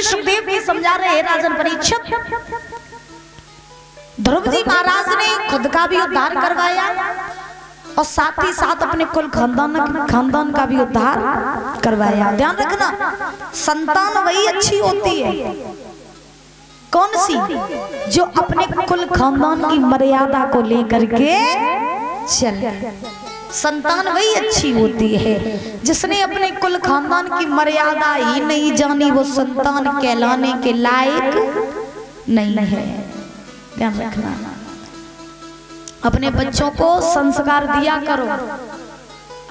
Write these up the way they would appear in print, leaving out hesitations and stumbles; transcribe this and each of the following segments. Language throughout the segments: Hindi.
सुखदेव जी समझा रहे हैं राजन परीक्षित, ध्रुव जी महाराज ने खुद का भी उद्धार करवाया और साथ ही साथ अपने कुल खानदान का भी उद्धार करवाया। ध्यान रखना, संतान वही अच्छी होती है, कौन सी? जो अपने कुल खानदान की मर्यादा को लेकर के चले। संतान वही अच्छी होती है, जिसने अपने कुल खानदान की मर्यादा ही नहीं जानी, वो संतान कहलाने के लायक नहीं है। ध्यान रखना, अपने बच्चों को संस्कार दिया करो,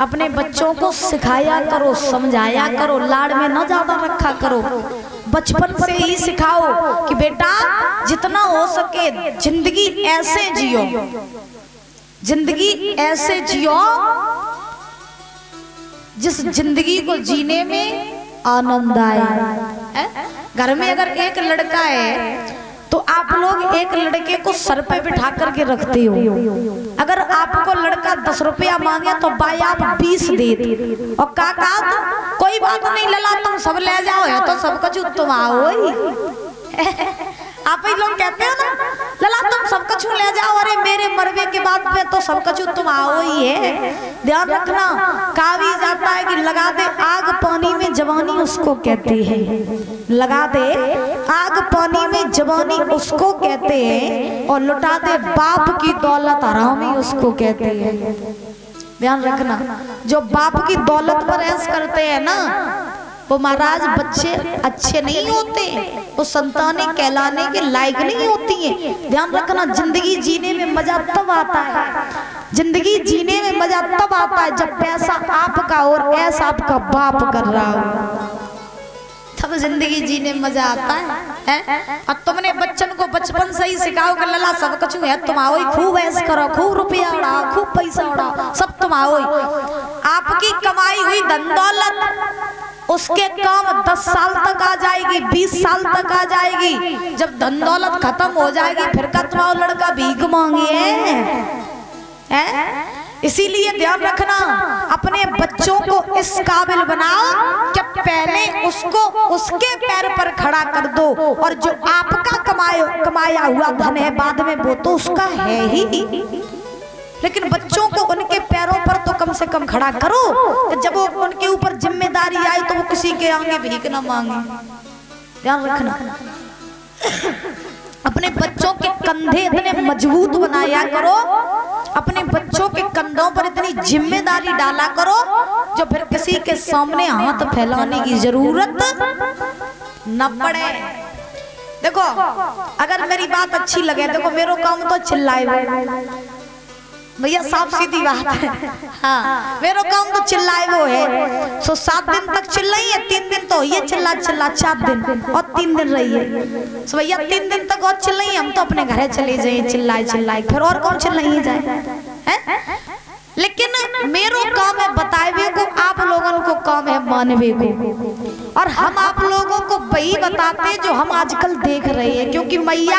अपने बच्चों को सिखाया करो, समझाया करो, लाड़ में ना ज्यादा रखा करो। बचपन से ही सिखाओ कि बेटा जितना हो सके जिंदगी ऐसे जियो, जिंदगी ऐसे जियो जिस जिंदगी को जीने में आनंद आए। घर में अगर एक लड़का है तो आप लोग एक लड़के को सर पे बिठा करके रखते हो। अगर आपको लड़का 10 रुपया मांगे तो भाई आप 20 दे दे, और काका कोई बात नहीं लला तुम सब ले जाओ, है तो सब कुछ तुम आओ ही। आप ही लोग कहते हो ना लला तुम सब कुछ ले जाओ, अरे मेरे मरवे के बाद में तो सब कुछ तुम आओ ही है। ध्यान रखना, कहा भी जाता है कि लगा दे आग पानी में जवानी उसको कहते हैं, लगा दे आग पानी में जवानी उसको कहते हैं, और लुटा दे बाप की दौलत हरामी उसको कहते हैं। ध्यान रखना, जो बाप की दौलत पर ऐश करते हैं ना वो महाराज बच्चे अच्छे नहीं होते, वो संतानें कहलाने के लायक नहीं होती हैं। ध्यान रखना, जिंदगी जीने में मजा तब आता है, जिंदगी जीने में मजा तब आता है जब पैसा आपका और ऐसा आपका बाप कर रहा हो, तब जिंदगी जीने में मजा आता है। और तुमने बच्चन को बचपन से ही सिखाओ कि लला सब कुछ है तुम आओ ही, खूब ऐश करो, खूब रुपया उड़ाओ, खूब पैसा उड़ाओ, सब तुम आओ ही। आपकी कमाई हुई धन दौलत उसके काम 10 साल तक आ जाएगी, 20 साल तक आ जाएगी। जब धन दौलत खत्म हो जाएगी फिर का तुम्हारा लड़का भीख मांगे है। इसीलिए ध्यान रखना, अपने बच्चों को इस काबिल बनाओ कि पहले उसको उसके पैर पर खड़ा कर दो, और जो आपका कमाया हुआ धन है बाद में वो तो उसका है ही, लेकिन बच्चों को उनके पैरों पर तो कम से कम खड़ा करो कि जब वो उनके ऊपर जिम्मेदारी आए तो वो किसी के आगे भीख ना मांगे। ध्यान रखना, अपने बच्चों के कंधे इतने मजबूत बनाया करो, अपने बच्चों के कंधों पर इतनी जिम्मेदारी डाला करो जो फिर किसी के सामने हाथ फैलाने की जरूरत न पड़े। देखो अगर मेरी बात अच्छी लगे, देखो मेरा काम तो चिल्लाए भैया, साफ सीधी बात है। हाँ, मेरा काम तो चिल्लाए वो है। सो 7 दिन तक चिल्लाइए, 3 दिन तो ये चिल्ला 4 दिन और 3 दिन रहिए। सो भैया 3 दिन तक और चिल्लाइए, हम तो अपने घर चले जाए चिल्लाए, फिर और कौन चिल्लाइए जाए है? लेकिन मेरो काम है बताए को, आप लोगों को काम है मानवे को, और हम आप लोगों को वही बताते जो हम आजकल देख रहे हैं, क्योंकि मैया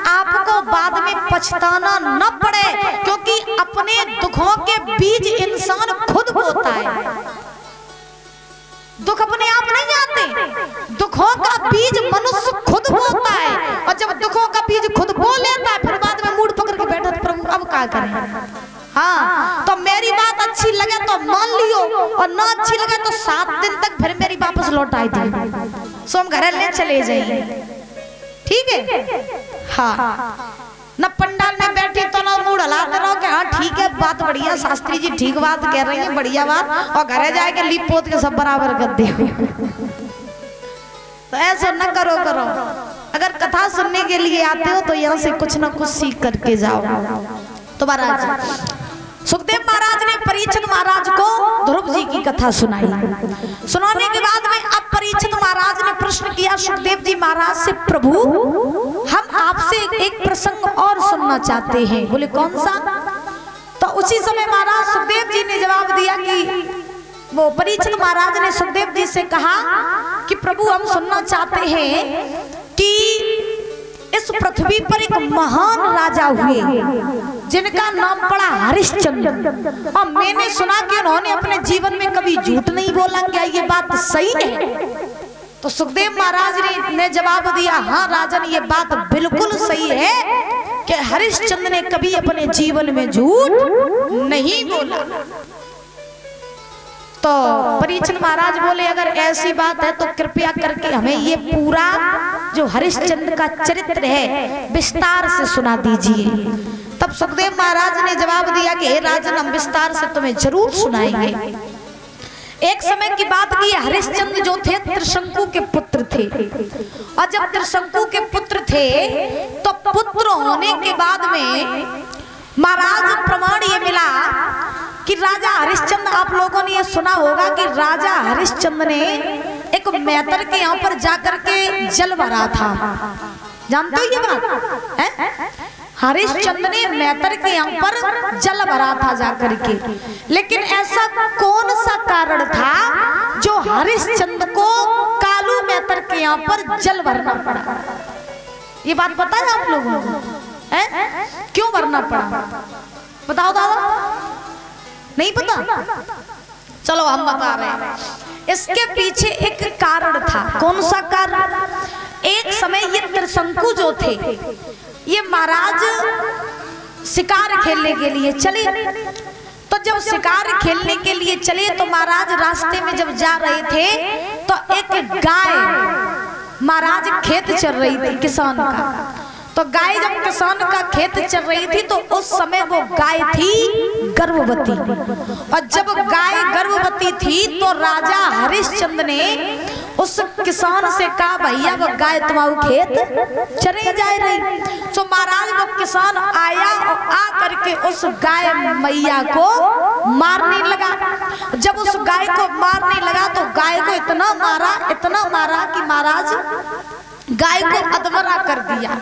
आपको बाद में पछताना न पड़े, क्योंकि अपने दुखों के बीज इंसान खुद बोता है। दुख अपने आप नहीं आते, दुखों का बीज मनुष्य खुद बोता है, और जब दुखों का बीज खुद बो लेता है फिर बाद में मूड पकड़ के बैठा प्रभु अब क्या करें। हाँ, तो मेरी बात अच्छी लगे तो मान लियो, और ना अच्छी लगे तो 7 दिन तक फिर मेरी वापस लौट आई थी, सो हम घर ले चले जाइए, ठीक है। हाँ, न पंडाल में बैठे तो ना मूड हलाते रहो कि हाँ ठीक है बात बढ़िया, शास्त्री जी ठीक बात कह रही है, बढ़िया बात, और घरे जाके लीप पोत के सब बराबर कर दे। तो ऐसा न करो। अगर कथा सुनने के लिए आते हो तो यहाँ से कुछ न कुछ सीख करके जाओ। तो महाराज सुखदेव महाराज ने परीक्षित महाराज को ध्रुव जी की कथा सुनाई। सुनाने के बाद में अब परीक्षित महाराज ने प्रश्न किया सुखदेव जी महाराज से, प्रभु हम आपसे एक प्रसंग और सुनना चाहते हैं। बोले कौन सा? तो उसी समय महाराज सुखदेव जी ने जवाब दिया कि वो परीक्षित महाराज ने सुखदेव जी से कहा कि प्रभु हम सुनना चाहते हैं कि इस पृथ्वी पर एक महान राजा हुए जिनका नाम पड़ा हरिश्चंद्र, और मैंने सुना कि उन्होंने अपने जीवन में कभी झूठ नहीं बोला, क्या ये बात सही है? तो सुखदेव महाराज ने जवाब दिया, हाँ राजन ये बात बिल्कुल सही है कि हरिश्चंद्र ने कभी अपने जीवन में झूठ नहीं बोला। तो परीक्षित महाराज बोले अगर ऐसी बात है तो कृपया करके हमें ये पूरा जो हरिश्चंद्र का चरित्र है विस्तार से सुना दीजिए। तब सुखदेव महाराज ने जवाब दिया कि हे राजन हम विस्तार से तुम्हें जरूर सुनाएंगे। एक समय की बात की, हरिश्चंद्र जो थे त्रिशंकु के पुत्र थे, और जब त्रिशंकु के पुत्र थे तो पुत्र होने के बाद में महाराज प्रमाण ये मिला कि राजा हरिश्चंद्र, आप लोगों ने ये सुना होगा कि राजा हरिश्चंद्र ने एक मैतर के यहाँ पर जाकर के जल भरा था। जानते हो ये बात है? हरिश्चंद्र ने मैतर के यहाँ पर जल भरा था जाकर के, लेकिन ऐसा कौन सा कारण था जो हरिश्चंद्र को कालू मैतर के यहाँ पर जल भरना पड़ा? ये बात पता है आप लोगों को? क्यों भरना पड़ा बताओ दादा? नहीं पता? चलो हम बता रहे हैं। इसके पीछे एक कारण था। कौन सा कारण? एक समय ये त्रिशंकु जो थे ये महाराज शिकार खेलने के लिए चले। तो जब शिकार खेलने के लिए चले तो महाराज रास्ते में जब जा रहे थे तो एक गाय महाराज खेत चल रही थी किसान का। तो गाय जब किसान का खेत चल रही थी तो उस समय वो गाय थी गर्भवती, और जब गाय गर्भवती थी तो राजा हरिश्चंद्र ने उस किसान से कहा भैया वो गाय तुम्हारा खेत चले जा रही। तो महाराज वो किसान आया और आ करके उस गाय मैया को मारने लगा। जब उस गाय को मारने लगा तो गाय को इतना मारा कि महाराज गाय को अधमरा कर दिया।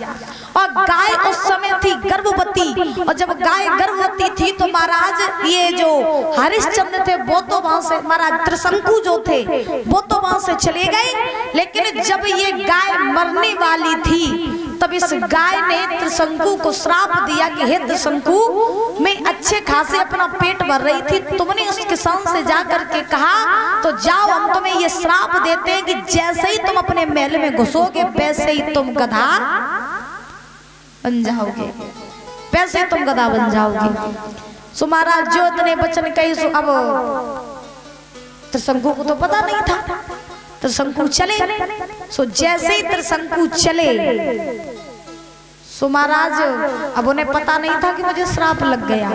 और गाय उस समय थी गर्भवती, और जब गाय गर्भवती थी तो महाराज ये जो हरिश्चंद्र थे वो तो वहां से, महाराज त्रिशंकु जो थे वो तो वहां से चले गए। लेकिन जब ये गाय मरने वाली थी तब इस गाय ने त्रिशंकु को श्राप दिया कि हे त्रिशंकु, मैं अच्छे खासे अपना पेट भर रही थी, तुमने उस किसान से जा करके कहा तो जाओ हम तुम्हें ये श्राप देते हैं कि जैसे ही तुम अपने महल में घुसोगे वैसे ही तुम गधा बन जाओगे, वैसे तुम गधा बन जाओगे। सो महाराज जो इतने वचन कही सो अब त्रिशंकु को तो पता नहीं था। त्रिशंकु चले, सो जैसे ही त्रिशंकु चले सो महाराज अब उन्हें पता नहीं था कि मुझे श्राप लग गया।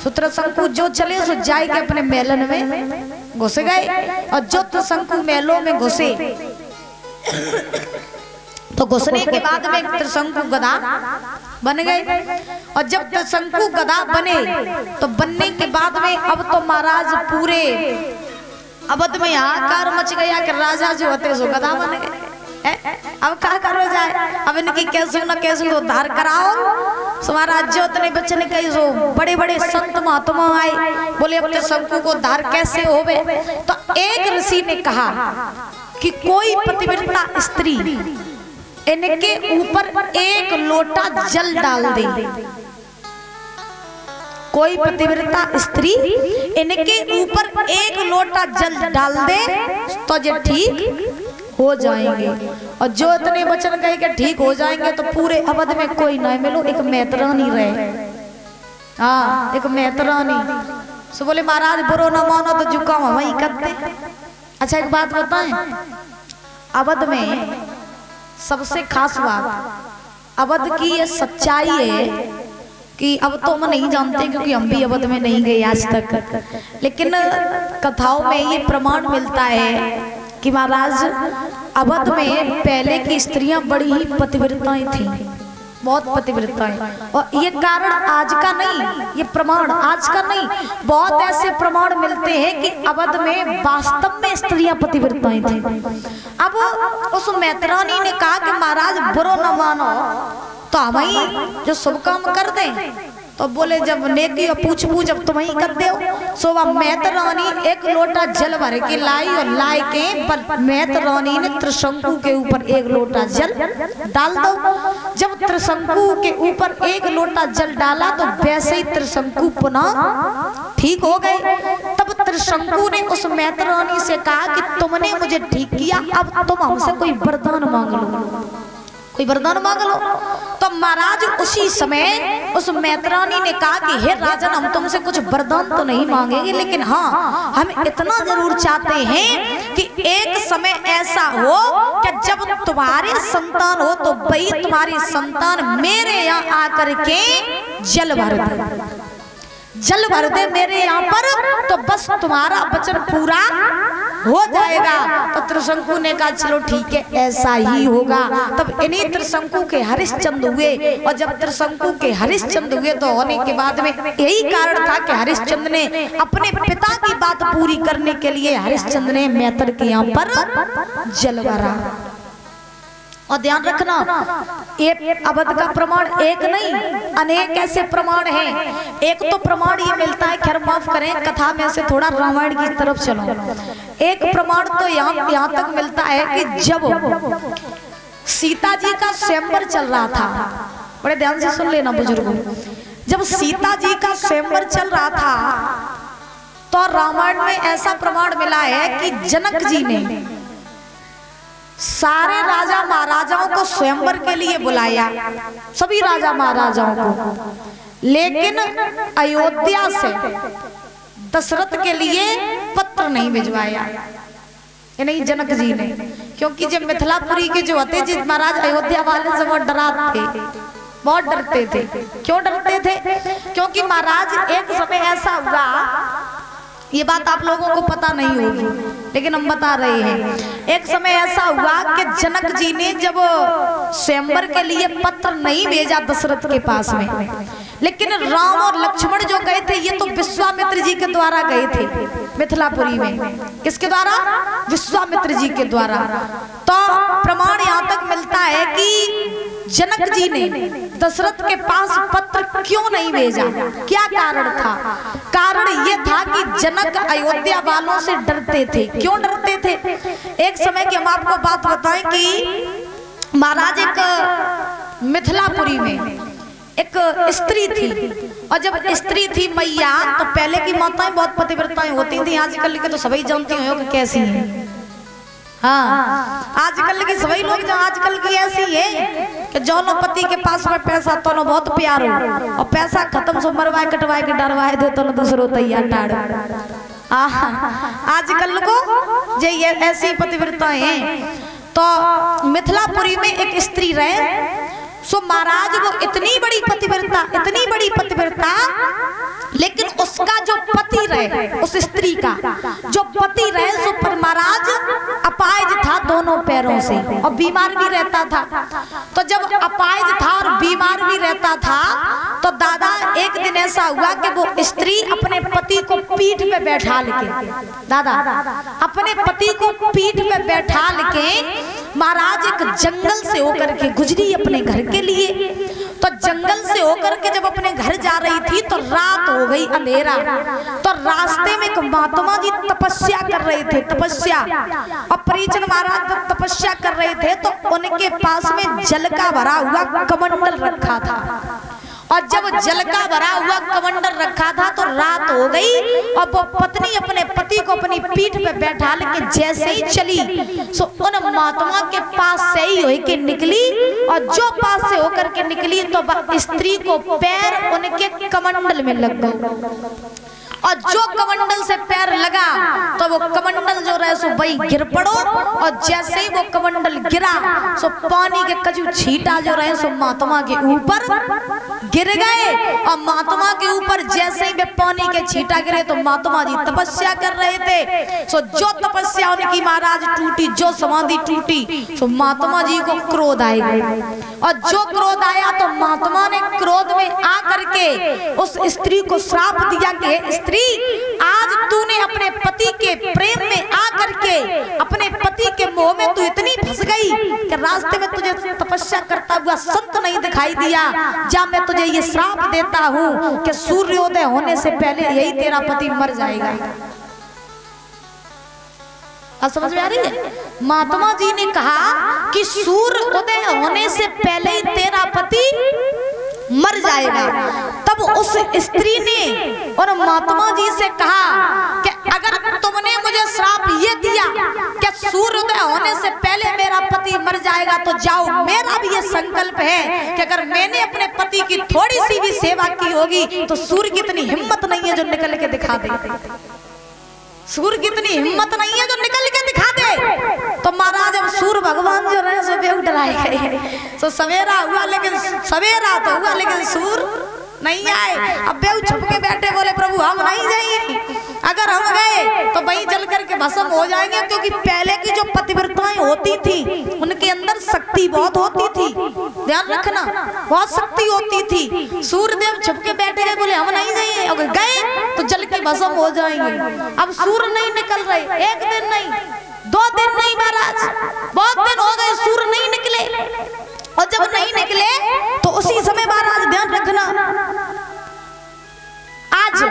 सो त्रिशंकु जो चले सो जाए के अपने मेलन में घुस गए, और जो त्रिशंकु मेलों में घुसे तो घुसने के बाद में त्रिशंकु गधा बन गए। और जब त्रिशंकु गधा बने तो बनने के बाद में अब तो महाराज पूरे अवध में हाहाकार मच गया कि राजा जो होते सो गधा बन गए। अब क्या करो जाए, अब इनकी कैसे न कैसे उद्धार कराओ। सो महाराज जो इतने बच्चे ने कही सो बड़े बड़े संत महात्मा आए, बोले अब त्रिशंकु को उद्धार कैसे होवे। तो एक ऋषि ने कहा कि कोई पतिव्रता स्त्री इनके ऊपर एक लोटा जल डाल दे, कोई पतिव्रता स्त्री इनके ऊपर एक लोटा जल डाल दे तो ये ठीक हो जाएंगे। और जो इतने वचन कहे कि ठीक हो जाएंगे तो पूरे अवध में कोई ना मिलो, एक मैतरानी रहे। हाँ एक मैतरानी। सो बोले महाराज बुरो न मानो तो जुकाम वही करते। अच्छा एक बात बताएं, अवध में सबसे खास बात अवध की ये सच्चाई है कि अब तो हम नहीं जानते क्योंकि हम भी अवध में नहीं गए आज तक, लेकिन कथाओं में ये प्रमाण मिलता है कि महाराज अवध में पहले की स्त्रियां बड़ी ही पतिव्रताएं थीं, बहुत पतिव्रताएं। और ये कारण आज का नहीं, ये प्रमाण आज का नहीं, बहुत ऐसे प्रमाण मिलते हैं कि अवध में वास्तव में स्त्रियां पतिव्रताएं थीं। अब उस मैतरानी ने कहा कि महाराज बुरो न मानो तो हम ही जो शुभ काम कर दें। तो बोले जब नेकी और पूछ पूछ जब तुम ही कर दो सोवा मैत रानी एक लोटा जल भर के लाई और लाई के मैत रानी ने त्रिशंकु के ऊपर एक लोटा जल डाल दो। जब त्रिशंकु के ऊपर एक लोटा जल डाला तो वैसे ही त्रिशंकु पुनः ठीक हो गए। तब त्रिशंकु ने उस मैत रानी से कहा कि तुमने मुझे ठीक किया, अब तुम हमसे कोई वरदान मांग लो, कोई वरदान मांग लो। तो महाराज उसी समय उस मैत्रानी ने कहा कि हे राजन, हम तुमसे कुछ वरदान तो नहीं मांगेंगे, लेकिन हाँ हम इतना जरूर चाहते हैं कि एक समय ऐसा हो कि जब तुम्हारे संतान हो तो भाई तुम्हारी संतान मेरे यहाँ आकर के जल भर दे, जल भर दे मेरे यहाँ पर, तो बस तुम्हारा वचन पूरा हो जाएगा। तो त्रिशंकु ने कहा चलो ठीक है ऐसा ही होगा। तब इन्हीं त्रिशंकु के हरिश्चंद्र हुए, और जब त्रिशंकु के हरिश्चंद्र हुए तो होने के बाद में यही कारण था कि हरिश्चंद्र ने अपने पिता की बात पूरी करने के लिए हरिश्चंद्र ने मैत्र के यहाँ पर जल भरा। और ध्यान रखना, एक अबध का प्रमाण एक नहीं अनेक ऐसे प्रमाण हैं। एक तो प्रमाण ये मिलता है, खैर माफ करें कथा में से थोड़ा रामायण की तरफ चलो। एक प्रमाण तो यहाँ तक मिलता है कि जब सीता जी का स्वयंवर चल रहा था, बड़े ध्यान से सुन लेना बुजुर्गों, जब सीता जी का स्वयंवर चल रहा था तो रामायण में ऐसा प्रमाण मिला है कि जनक जी ने सारे राजा महाराजाओं को स्वयंवर के लिए बुलाया, सभी राजा महाराजाओं को, लेकिन अयोध्या से दशरथ के लिए पत्र नहीं भिजवाया, ये नहीं जनक जी ने, क्योंकि जब मिथिलापुरी के जो होते जी महाराज अयोध्या वाले से बहुत डराते थे, बहुत डरते थे। क्यों डरते थे? क्योंकि महाराज एक समय ऐसा हुआ, ये बात आप लोगों को पता नहीं होगी लेकिन हम बता रहे हैं। एक समय ऐसा हुआ कि जनक जी ने जब स्वयंवर के लिए पत्र नहीं भेजा दशरथ के पास में, लेकिन राम और लक्ष्मण जो गए थे ये तो विश्वामित्र जी के द्वारा गए थे मिथिलापुरी में। किसके द्वारा? विश्वामित्र जी के द्वारा। तो प्रमाण यहाँ तक मिलता है कि जनक जी ने दशरथ के पास पत्र क्यों नहीं भेजा, क्या कारण था? कारण ये था कि जनक अयोध्या वालों से डरते थे। क्यों डरते थे? एक समय की हम आपको बात बताएं कि महाराज एक मिथिलापुरी में एक स्त्री थी, और जब स्त्री थी मैया, तो पहले की माताएं बहुत पतिव्रताएं होती थी, आजकल के तो सभी जानती हो कि कैसी हैं। हाँ, आजकल की सभी लोग जो आजकल की ऐसी है कि जौनो पति के पास में पैसा तो न बहुत प्यार हो, और पैसा खत्म सो मरवाए कटवाए के डरवाए दे तो न दूसरो तैयार टाड़। आजकल को जो ये ऐसी पतिव्रताएं हैं। तो मिथिलापुरी में एक स्त्री रहे, सो महाराज वो इतनी बड़ी पतिव्रता, लेकिन उसका जो पति रहे, उस स्त्री का जो पति रहे, सो पर महाराज अपाहिज था दोनों पैरों से और बीमार भी रहता था। तो जब अपाहिज था और बीमार भी रहता था तो दादा एक दिन ऐसा हुआ कि वो स्त्री अपने पति को पीठ पे बैठा लेके, दादा अपने पति को पीठ पे बैठा लेके महाराज एक जंगल से होकर के गुजरी अपने घर के लिए। तो जंगल से होकर के जब अपने घर जा रही थी तो रात हो गई, अंधेरा। तो रास्ते में एक महात्मा जी तपस्या कर रहे थे, तपस्या, और परिजन महाराज जब तपस्या कर रहे थे तो उनके पास में जल का भरा हुआ कमंडल रखा था। और जब जल का भरा हुआ कमंडल रखा था तो रात हो गई, और वो पत्नी अपने पति को अपनी पीठ पे बैठा लेके जैसे ही चली, सो उन महात्मा के पास से ही होके निकली, और जो पास से होकर के निकली तो स्त्री को पैर उनके कमंडल में लग गए, और जो कमंडल से पैर लगा तो वो कमंडल जो रहे सो वही गिर पड़ो, और जैसे ही वो कमंडल गिरा सो पानी के कजू छींटा जो रहे सो महात्मा के ऊपर गिर गए। और महात्मा के ऊपर जैसे ही वे पानी के छींटा गिरे तो महात्मा जी तपस्या कर रहे थे, सो जो तपस्या उनकी महाराज टूटी, जो समाधि टूटी, सो महात्मा जी को क्रोध आया, और जो क्रोध आया तो महात्मा ने क्रोध में आकर के उस स्त्री को श्राप दिया कि स्त्री, आज तूने अपने पति के प्रेम में आकर के अपने पति के मोह में तू इतनी फंस गई कि रास्ते में तुझे तपस्या करता हुआ संत नहीं दिखाई दिया, जा मैं तुझे ये श्राप देता हूँ कि सूर्योदय होने से पहले यही तेरा पति मर जाएगा। समझ में आ रही है? महात्मा जी ने कहा कि सूर्योदय होने से पहले ही तेरा पति मर जाएगा। तब उस स्त्री ने और महात्मा जी से कहा कि अगर तुमने मुझे श्राप ये दिया कि सूर्योदय होने से पहले मेरा पति मर जाएगा, तो जाओ, मेरा भी ये संकल्प है कि अगर मैंने अपने पति की थोड़ी सी भी सेवा की होगी तो सूर्य की इतनी हिम्मत नहीं है जो निकल के दिखा दे। सूर्य की इतनी हिम्मत नहीं है जो निकल के दिखा दे। तो महाराज अब सूर्य भगवान जो रहे सो बेहू डराए गए। तो सवेरा हुआ लेकिन सवेरा तो हुआ लेकिन सूर्य नहीं आए। अब बेहू छुप के बैठे, बोले प्रभु हम नहीं जाएंगे, अगर हम गए तो वहीं जल करके भस्म हो जाएंगे, क्योंकि पहले की जो पतिव्रताएं होती थी उनके अंदर शक्ति बहुत होती थी, ध्यान रखना, बहुत शक्ति होती थी। सूर्यदेव छुप के बैठे गए, बोले हम नहीं जाएंगे, अगर गए तो जल के भस्म हो जाएंगे। अब सूर्य नहीं निकल रहे, एक दिन नहीं, 2 दिन नहीं महाराज, बहुत दिन हो गए सूर्य नहीं निकले। और जब नहीं निकले तो उसी समय महाराज ध्यान रखना, आज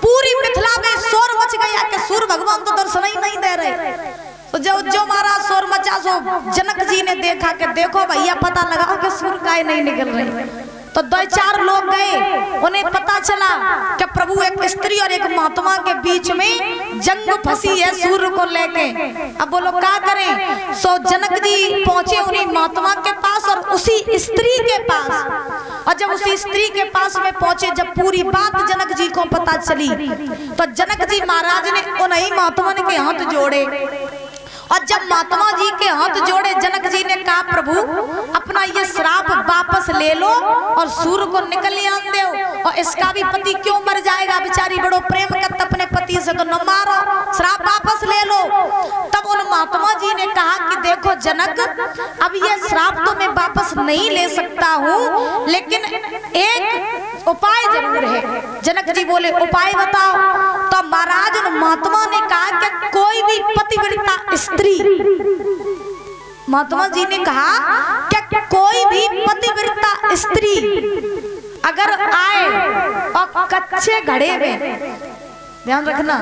पूरी मिथिला में शोर मच गया कि सूर्य भगवान तो दर्शन ही नहीं दे रहे। तो जो महाराज शोर मचा, सो जनक जी ने देखा कि देखो भैया पता लगाओ कि सूर्य काहे नहीं निकल रहे। तो 2-4 लोग गए, उन्हें पता चला कि प्रभु एक स्त्री और एक महात्मा के बीच में जंग फंसी है सूर्य को लेके। अब बोलो क्या करें? सो जनक जी पहुंचे उन्हीं महात्मा के पास और उसी स्त्री के पास। और जब उसी स्त्री के पास में पहुंचे, जब पूरी बात जनक जी को पता चली, तो जनक जी महाराज ने उन्हीं महात्मा के हाथ जोड़े। और जब महात्मा जी के हाथ जोड़े, जनक जी ने कहा प्रभु अपना ये श्राप वापस ले लो और सूर्य को निकल आन दो, और इसका भी पति क्यों मर जाएगा, बेचारी बड़ो प्रेम करता अपने पति से, तो न मारो, श्राप वापस ले लो। तब उन महात्मा जी ने कहा कि देखो जनक, अब ये श्राप तो मैं वापस नहीं ले सकता हूँ, लेकिन एक उपाय जरूर है। जनक जी बोले उपाय बताओ। तो महाराज उन महात्मा ने कहा कि कोई भी पतिव्रता स्त्री, महात्मा जी ने कहा कि कोई भी पतिव्रता स्त्री अगर आए और कच्चे घड़े में, ध्यान रखना,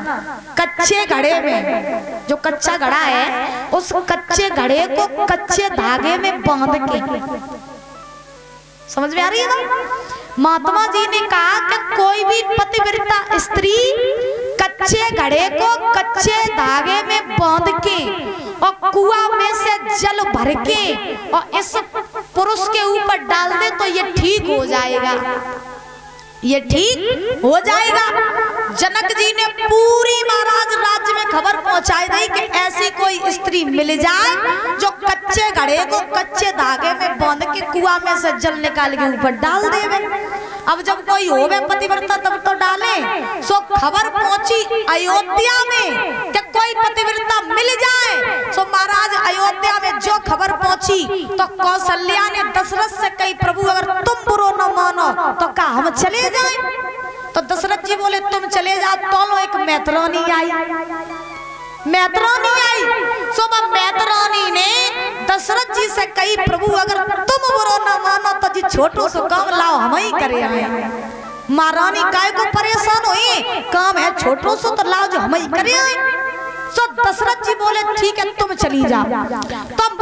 कच्चे घड़े में, जो कच्चा घड़ा है उस कच्चे घड़े को कच्चे धागे में बांध के, समझ में आ रही है ना? महात्मा जी ने कहा कि कोई भी पतिव्रता स्त्री कच्चे घड़े को कच्चे धागे में बांध के और कुआं में से जल भर के और इस पुरुष के ऊपर डाल दे तो ये ठीक हो जाएगा, ये ठीक हो जाएगा। जनक जी ने पूरी महाराज राज्य में खबर पहुंचाई दी कि ऐसी कोई स्त्री मिल जाए जो कच्चे घड़े को कच्चे धागे में बांध के कुआं में से जल निकाल के ऊपर डाल देवे। अब जब कोई होवे पतिव्रता तब तो डाले। सो खबर पहुंची अयोध्या में कि कोई पतिव्रता मिल जाए। सो महाराज अयोध्या में जो खबर पहुंची तो कौशल्या ने दशरथ से कही प्रभु अगर तुम बुरो न मानो तो क्या हम चले जाए? तो दशरथ जी बोले तुम चले जाओ। तो एक मैतरानी आई, मैतरानी आई। सो मैतरानी ने दशरथ जी से कही प्रभु अगर तुम बुरो न मानो तो जी छोटो सो काम लाओ हम ही करे आए। महारानी काय को परेशान हुई, काम है छोटो सो तो लाओ जो हम ही करे आए। सो दशरथ जी बोले ठीक है तुम चली जाओ। तब